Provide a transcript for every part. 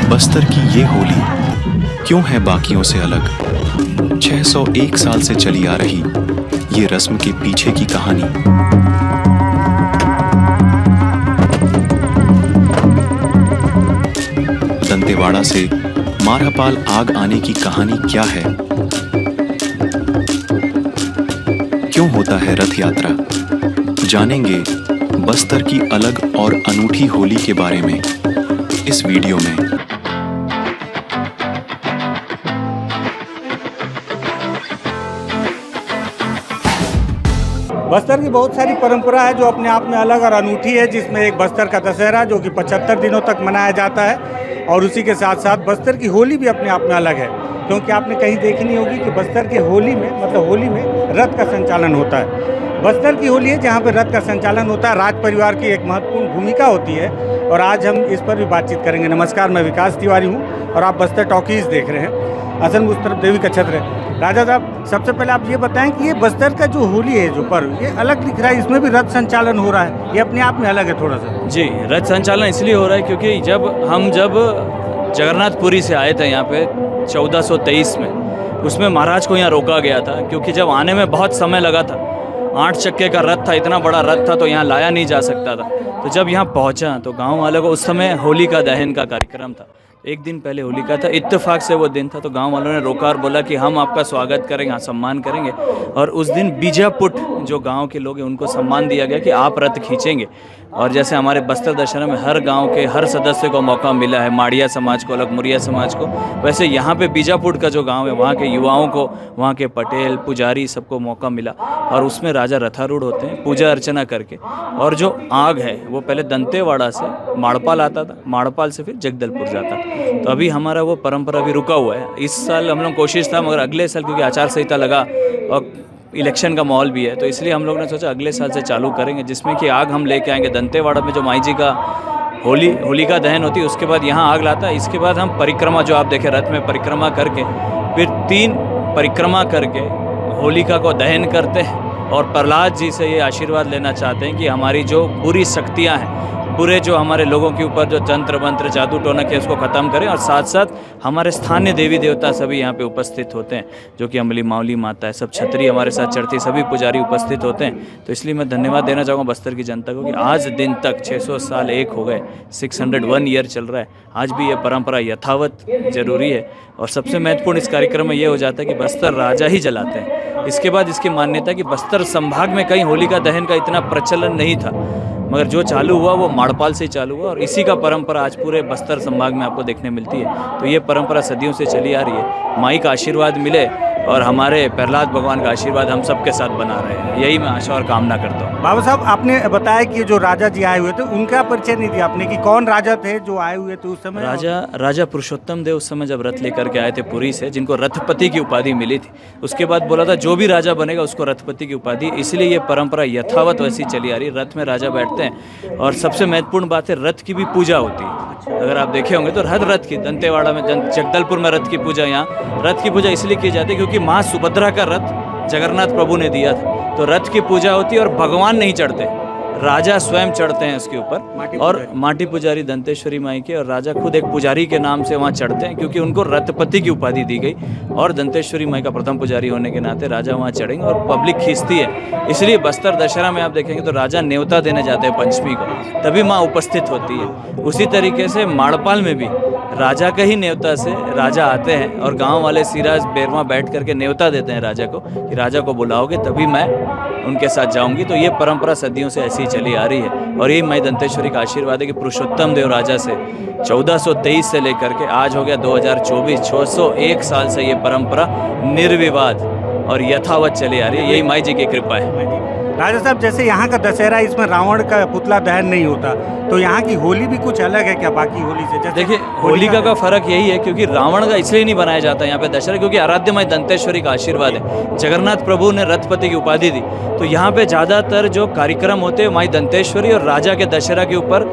बस्तर की ये होली क्यों है बाकियों से अलग? 601 साल से चली आ रही ये रस्म के पीछे की कहानी। दंतेवाड़ा से मारहपाल आग आने की कहानी क्या है? क्यों होता है रथ यात्रा? जानेंगे बस्तर की अलग और अनूठी होली के बारे में इस वीडियो में। बस्तर की बहुत सारी परंपरा है जो अपने आप में अलग और अनूठी है, जिसमें एक बस्तर का दशहरा जो कि 75 दिनों तक मनाया जाता है, और उसी के साथ साथ बस्तर की होली भी अपने आप में अलग है, क्योंकि आपने कहीं देखी नहीं होगी कि बस्तर के होली में होली में रथ का संचालन होता है। बस्तर की होली है जहाँ पर रथ का संचालन होता है। राज परिवार की एक महत्वपूर्ण भूमिका होती है और आज हम इस पर भी बातचीत करेंगे। नमस्कार, मैं विकास तिवारी हूँ और आप बस्तर टॉकीज देख रहे हैं। असल में उस तरफ देवी का छत्र है। राजा साहब, सबसे पहले आप ये बताएं कि ये बस्तर का जो होली है, जो पर्व, ये अलग दिख रहा है, इसमें भी रथ संचालन हो रहा है, ये अपने आप में अलग है थोड़ा सा? जी, रथ संचालन इसलिए हो रहा है क्योंकि जब जगन्नाथपुरी से आए थे यहाँ पे 1423 में, उसमें महाराज को यहाँ रोका गया था क्योंकि जब आने में बहुत समय लगा था। 8 चक्के का रथ था, इतना बड़ा रथ था, तो यहाँ लाया नहीं जा सकता था। तो जब यहाँ पहुँचा तो गाँव वालों को उस समय होलिका दहन का कार्यक्रम था। एक दिन पहले होलिका था, इत्तेफाक से वो दिन था, तो गांव वालों ने रोका और बोला कि हम आपका स्वागत करेंगे, हाँ सम्मान करेंगे। और उस दिन बीजापुट जो गांव के लोग हैं उनको सम्मान दिया गया कि आप रथ खींचेंगे। और जैसे हमारे बस्तर दशहरा में हर गांव के हर सदस्य को मौका मिला है, माड़िया समाज को अलग, मुरिया समाज को, वैसे यहाँ पे बीजापुट का जो गांव है वहाँ के युवाओं को, वहाँ के पटेल पुजारी सबको मौका मिला। और उसमें राजा रथारूढ़ होते हैं पूजा अर्चना करके। और जो आग है वो पहले दंतेवाड़ा से माड़पाल आता था, माड़पाल से फिर जगदलपुर जाता था। तो अभी हमारा वो परंपरा भी रुका हुआ है। इस साल हम लोग कोशिश था, मगर अगले साल क्योंकि आचार संहिता लगा और इलेक्शन का माहौल भी है, तो इसलिए हम लोग ने सोचा अगले साल से चालू करेंगे, जिसमें कि आग हम लेके आएंगे दंतेवाड़ा में। जो माई जी का होलिका दहन होती है उसके बाद यहाँ आग लाता है। इसके बाद हम परिक्रमा, जो आप देखें रथ में परिक्रमा करके, फिर 3 परिक्रमा करके होलिका को दहन करते हैं और प्रहलाद जी से ये आशीर्वाद लेना चाहते हैं कि हमारी जो बुरी शक्तियाँ हैं, बुरे जो हमारे लोगों के ऊपर जो तंत्र मंत्र जादू टोनक है, उसको ख़त्म करें। और साथ साथ हमारे स्थानीय देवी देवता सभी यहाँ पे उपस्थित होते हैं, जो कि अमली मावली माता है, सब छतरी हमारे साथ चढ़ती, सभी पुजारी उपस्थित होते हैं। तो इसलिए मैं धन्यवाद देना चाहूँगा बस्तर की जनता को कि आज दिन तक 600 साल एक हो गए, 601 ईयर चल रहा है, आज भी ये परंपरा यथावत जरूरी है। और सबसे महत्वपूर्ण इस कार्यक्रम में ये हो जाता है कि बस्तर राजा ही जलाते हैं। इसके बाद इसकी मान्यता कि बस्तर संभाग में कहीं होलिका दहन का इतना प्रचलन नहीं था, मगर जो चालू हुआ वो माड़पाल से ही चालू हुआ, और इसी का परंपरा आज पूरे बस्तर संभाग में आपको देखने मिलती है। तो ये परंपरा सदियों से चली आ रही है। माई का आशीर्वाद मिले और हमारे प्रहलाद भगवान का आशीर्वाद हम सबके साथ बना रहे हैं, यही मैं आशा और कामना करता हूँ। बाबा साहब, आपने बताया कि जो राजा जी आए हुए थे उनका परिचय नहीं दिया आपने कि कौन राजा थे जो आए हुए थे उस समय? राजा पुरुषोत्तम देव उस समय जब रथ लेकर के आए थे पुरी से, जिनको रथपति की उपाधि मिली थी। उसके बाद बोला था जो भी राजा बनेगा उसको रथपति की उपाधि, इसलिए ये परंपरा यथावत वैसी चली आ रही है। रथ में राजा बैठते हैं और सबसे महत्वपूर्ण बात है रथ की भी पूजा होती है। अगर आप देखे होंगे तो हर रथ की, दंतेवाड़ा में, जगदलपुर में रथ की पूजा, यहाँ रथ की पूजा इसलिए की जाती है क्योंकि माँ सुभद्रा का रथ जगन्नाथ प्रभु ने दिया था। तो रथ की पूजा होती है और भगवान नहीं चढ़ते, राजा स्वयं चढ़ते हैं उसके ऊपर। और माटी पुजारी दंतेश्वरी माई के, और राजा खुद एक पुजारी के नाम से वहाँ चढ़ते हैं क्योंकि उनको रथपति की उपाधि दी गई। और दंतेश्वरी माई का प्रथम पुजारी होने के नाते राजा वहाँ चढ़ेंगे और पब्लिक खींचती है। इसलिए बस्तर दशहरा में आप देखेंगे तो राजा न्योता देने जाते हैं पंचमी को, तभी माँ उपस्थित होती है। उसी तरीके से माड़पाल में भी राजा का ही न्योता से राजा आते हैं और गाँव वाले सिराज बेरवा बैठ करके न्योता देते हैं राजा को कि राजा को बुलाओगे तभी मैं उनके साथ जाऊंगी। तो ये परंपरा सदियों से ऐसी चली आ रही है। और यही माई दंतेश्वरी का आशीर्वाद है कि पुरुषोत्तम देव राजा से 1423 से लेकर के आज हो गया 2024, 601 साल से ये परंपरा निर्विवाद और यथावत चली आ रही है। यही माई जी की कृपा है। राजा साहब, जैसे यहाँ का दशहरा, इसमें रावण का पुतला दहन नहीं होता, तो यहाँ की होली भी कुछ अलग है क्या बाकी होली से? देखिए, होलिका का फर्क यही है क्योंकि रावण का इसलिए नहीं बनाया जाता यहाँ पे दशहरा, क्योंकि आराध्य माई दंतेश्वरी का आशीर्वाद है। जगन्नाथ प्रभु ने रथपति की उपाधि दी, तो यहाँ पे ज़्यादातर जो कार्यक्रम होते हैं माई दंतेश्वरी और राजा के दशहरा के ऊपर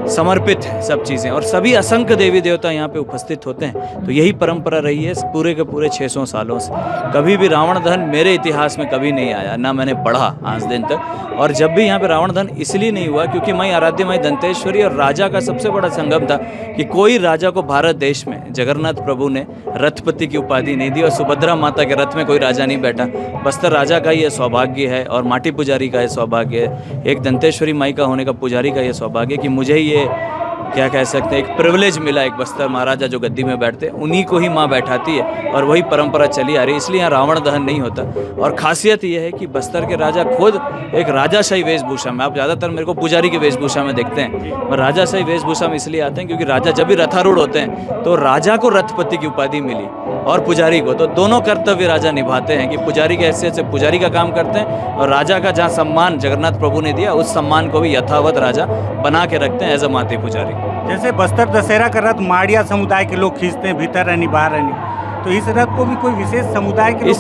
समर्पित है सब चीज़ें, और सभी असंख्य देवी देवता यहाँ पे उपस्थित होते हैं। तो यही परंपरा रही है पूरे के पूरे 600 सालों से। कभी भी रावण दहन मेरे इतिहास में कभी नहीं आया, ना मैंने पढ़ा आज दिन तक। और जब भी यहाँ पे रावण दहन इसलिए नहीं हुआ क्योंकि माई आराध्य माई दंतेश्वरी और राजा का सबसे बड़ा संगम था कि कोई राजा को भारत देश में जगन्नाथ प्रभु ने रथपति की उपाधि नहीं दी, और सुभद्रा माता के रथ में कोई राजा नहीं बैठा। बस्तर राजा का ये सौभाग्य है, और माटी पुजारी का ये सौभाग्य है, एक दंतेश्वरी माई का होने का पुजारी का ये सौभाग्य है कि मुझे ये क्या कह सकते हैं, एक प्रिविलेज मिला। एक बस्तर महाराजा जो गद्दी में बैठते हैं उन्हीं को ही माँ बैठाती है, और वही परंपरा चली आ रही है। इसलिए यहाँ रावण दहन नहीं होता। और खासियत ये है कि बस्तर के राजा खुद एक राजाशाही वेशभूषा में, आप ज़्यादातर मेरे को पुजारी की वेशभूषा में देखते हैं, और राजाशाही वेशभूषा में इसलिए आते हैं क्योंकि राजा जब भी रथारूढ़ होते हैं तो राजा को रथपति की उपाधि मिली और पुजारी को, तो दोनों कर्तव्य राजा निभाते हैं कि पुजारी की हैसियत से पुजारी का काम करते हैं, और राजा का जहाँ सम्मान जगन्नाथ प्रभु ने दिया उस सम्मान को भी यथावत राजा बना के रखते हैं एज अ माती पुजारी। जैसे बस्तर दशहरा का रथ माड़िया समुदाय के लोग खींचते हैं, भीतर रहनी बाहर रहनी, तो इस रथ को भी कोई विशेष समुदाय के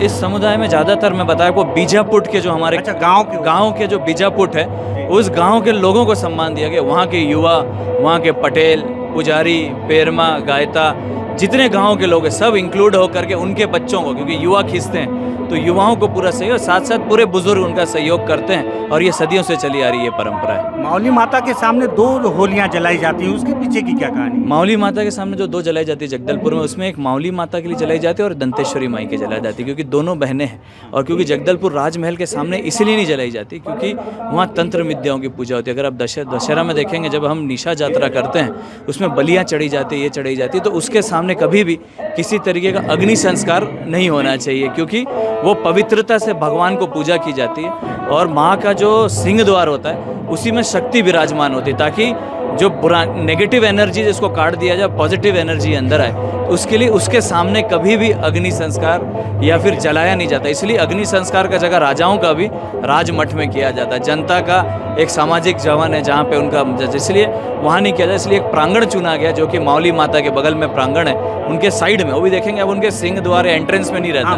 इस समुदाय में ज़्यादातर मैं बताया को बीजापुट के जो हमारे गांव के जो बीजापुट है उस गांव के लोगों को सम्मान दिया गया। वहाँ के युवा, वहाँ के पटेल, पुजारी, पेरमा, गायता, जितने गांव के लोग हैं सब इंक्लूड होकर के उनके बच्चों को, क्योंकि युवा खींचते हैं तो युवाओं को पूरा सहयोग, साथ साथ पूरे बुजुर्ग उनका सहयोग करते हैं, और ये सदियों से चली आ रही है परंपरा है। मावली माता के सामने 2 होलियां जलाई जाती हैं, उसके पीछे की क्या कहानी? मावली माता के सामने जो 2 जलाई जाती है जगदलपुर में, उसमें एक मावली माता के लिए जलाई जाती है और दंतेश्वरी माई के जलाई जाती है, क्योंकि दोनों बहनें हैं। और क्योंकि जगदलपुर राजमहल के सामने इसलिए नहीं जलाई जाती क्योंकि वहाँ तंत्र विद्याओं की पूजा होती है। अगर आप दशहरा में देखेंगे, जब हम निशा यात्रा करते हैं उसमें बलियाँ चढ़ी जाती है, ये चढ़ाई जाती है, तो उसके सामने कभी भी किसी तरीके का अग्नि संस्कार नहीं होना चाहिए, क्योंकि वो पवित्रता से भगवान को पूजा की जाती है। और माँ का जो सिंह द्वार होता है उसी में शक्ति विराजमान होती है, ताकि जो बुरा नेगेटिव एनर्जी जिसको काट दिया जाए, पॉजिटिव एनर्जी अंदर आए, तो उसके लिए उसके सामने कभी भी अग्नि संस्कार या फिर जलाया नहीं जाता। इसलिए अग्नि संस्कार का जगह राजाओं का भी राजमठ में किया जाता है। जनता का एक सामाजिक जवन है जहाँ पे उनका, इसलिए वहाँ नहीं किया जाता। इसलिए एक प्रांगण चुना गया जो कि मावली माता के बगल में प्रांगण है, उनके साइड में, वो भी देखेंगे अब उनके सिंह द्वार एंट्रेंस में नहीं रहता,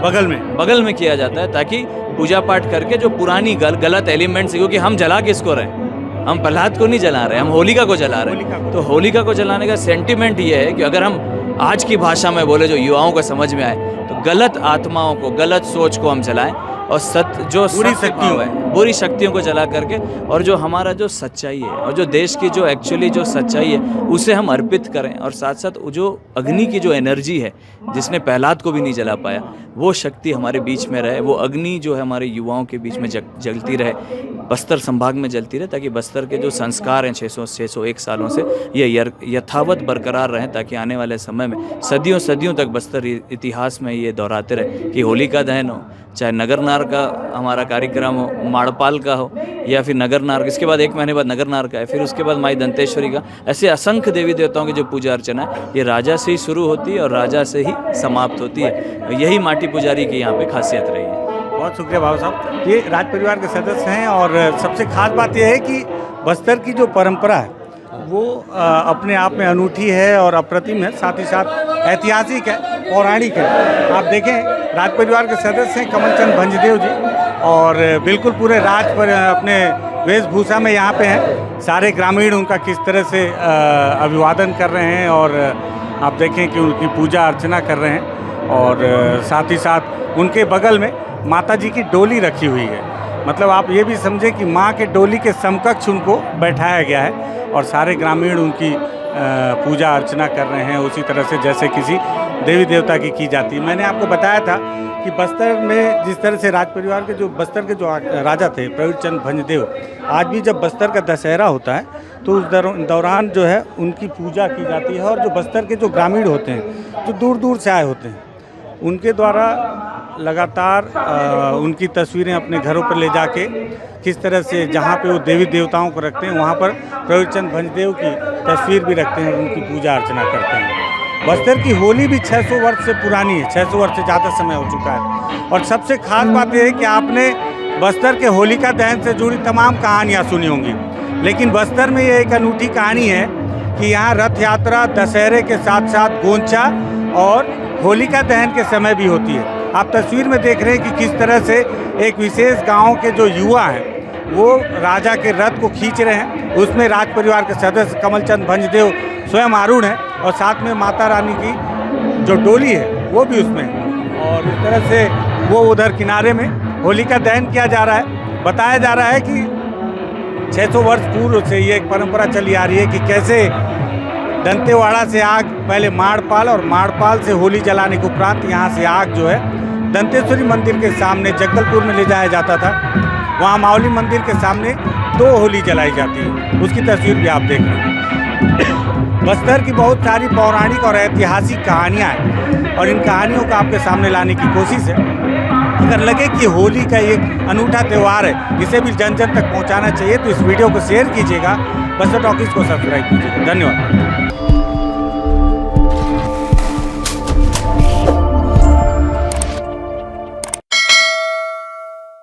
बगल में किया जाता है, ताकि पूजा पाठ करके जो पुरानी गलत एलिमेंट्स, क्योंकि हम जला किसको रहे हैं, हम प्रहलाद को नहीं जला रहे, हम होलिका को जला रहे हैं। तो होलिका को जलाने का सेंटिमेंट ये है कि अगर हम आज की भाषा में बोले जो युवाओं को समझ में आए, तो गलत आत्माओं को, गलत सोच को हम जलाएं, और बुरी शक्तियों को जला करके, और जो हमारा जो सच्चाई है और जो देश की जो एक्चुअली जो सच्चाई है उसे हम अर्पित करें, और साथ साथ जो अग्नि की जो एनर्जी है जिसने प्रहलाद को भी नहीं जला पाया, वो शक्ति हमारे बीच में रहे, वो अग्नि जो है हमारे युवाओं के बीच में जलती रहे, बस्तर संभाग में जलती रहे, ताकि बस्तर के जो संस्कार हैं 601 सालों से ये यथावत बरकरार रहें, ताकि आने वाले समय में सदियों तक बस्तर इतिहास में ये दोहराते रहे कि होलिका दहन हो, चाहे नगरनार का हमारा कार्यक्रम हो, माड़पाल का हो, या फिर नगरनार, इसके बाद 1 महीने बाद नगरनार का है, फिर उसके बाद माई दंतेश्वरी का। ऐसे असंख्य देवी देवताओं की जो पूजा अर्चना है ये राजा से ही शुरू होती है और राजा से ही समाप्त होती है। यही माटी पुजारी की यहाँ पे खासियत रही है। बहुत शुक्रिया भाव साहब। ये राज परिवार के सदस्य हैं, और सबसे खास बात यह है कि बस्तर की जो परंपरा है वो अपने आप में अनूठी है और अप्रतिम है, साथ ही साथ ऐतिहासिक है, पौराणिक है। आप देखें, राज परिवार के सदस्य हैं कमलचंद भंजदेव जी, और बिल्कुल पूरे राज पर अपने वेशभूषा में यहाँ पे हैं। सारे ग्रामीण उनका किस तरह से अभिवादन कर रहे हैं, और आप देखें कि उनकी पूजा अर्चना कर रहे हैं, और साथ ही साथ उनके बगल में माता जी की डोली रखी हुई है। मतलब आप ये भी समझें कि माँ के डोली के समकक्ष उनको बैठाया गया है, और सारे ग्रामीण उनकी पूजा अर्चना कर रहे हैं उसी तरह से जैसे किसी देवी देवता की जाती है। मैंने आपको बताया था कि बस्तर में जिस तरह से राज परिवार के जो बस्तर के जो राजा थे प्रवीरचंद भंजदेव, आज भी जब बस्तर का दशहरा होता है तो उस दौरान जो है उनकी पूजा की जाती है, और जो बस्तर के जो ग्रामीण होते हैं जो दूर दूर से आए होते हैं उनके द्वारा लगातार उनकी तस्वीरें अपने घरों पर ले जाके किस तरह से जहाँ पे वो देवी देवताओं को रखते हैं वहाँ पर प्रवीरचंद भंजदेव की तस्वीर भी रखते हैं, उनकी पूजा अर्चना करते हैं। बस्तर की होली भी 600 वर्ष से पुरानी है, 600 वर्ष से ज़्यादा समय हो चुका है। और सबसे खास बात यह है कि आपने बस्तर के होलिका दहन से जुड़ी तमाम कहानियाँ सुनी होंगी, लेकिन बस्तर में ये एक अनूठी कहानी है कि यहाँ रथ यात्रा दशहरे के साथ साथ गोंचा और होलिका दहन के समय भी होती है। आप तस्वीर में देख रहे हैं कि किस तरह से एक विशेष गांव के जो युवा हैं वो राजा के रथ को खींच रहे हैं, उसमें राज परिवार के सदस्य कमलचंद भंजदेव स्वयं आरूढ़ हैं और साथ में माता रानी की जो डोली है वो भी उसमें है। और इस तरह से वो उधर किनारे में होली का दहन किया जा रहा है। बताया जा रहा है कि 600 वर्ष पूर्व से ये एक परंपरा चली आ रही है कि कैसे दंतेवाड़ा से आग पहले माड़पाल और माड़पाल से होली जलाने के उपरांत यहाँ से आग जो है दंतेश्वरी मंदिर के सामने जगदलपुर में ले जाया जाता था। वहाँ मावली मंदिर के सामने 2 होली जलाई जाती है, उसकी तस्वीर भी आप देख रहे हैं। बस्तर की बहुत सारी पौराणिक और ऐतिहासिक कहानियाँ हैं और इन कहानियों को आपके सामने लाने की कोशिश है। अगर लगे कि होली का एक अनूठा त्यौहार है जिसे भी जन जन तक पहुंचाना चाहिए तो इस वीडियो को शेयर कीजिएगा, बस्तर टॉकीज को सब्सक्राइब कीजिएगा। धन्यवाद।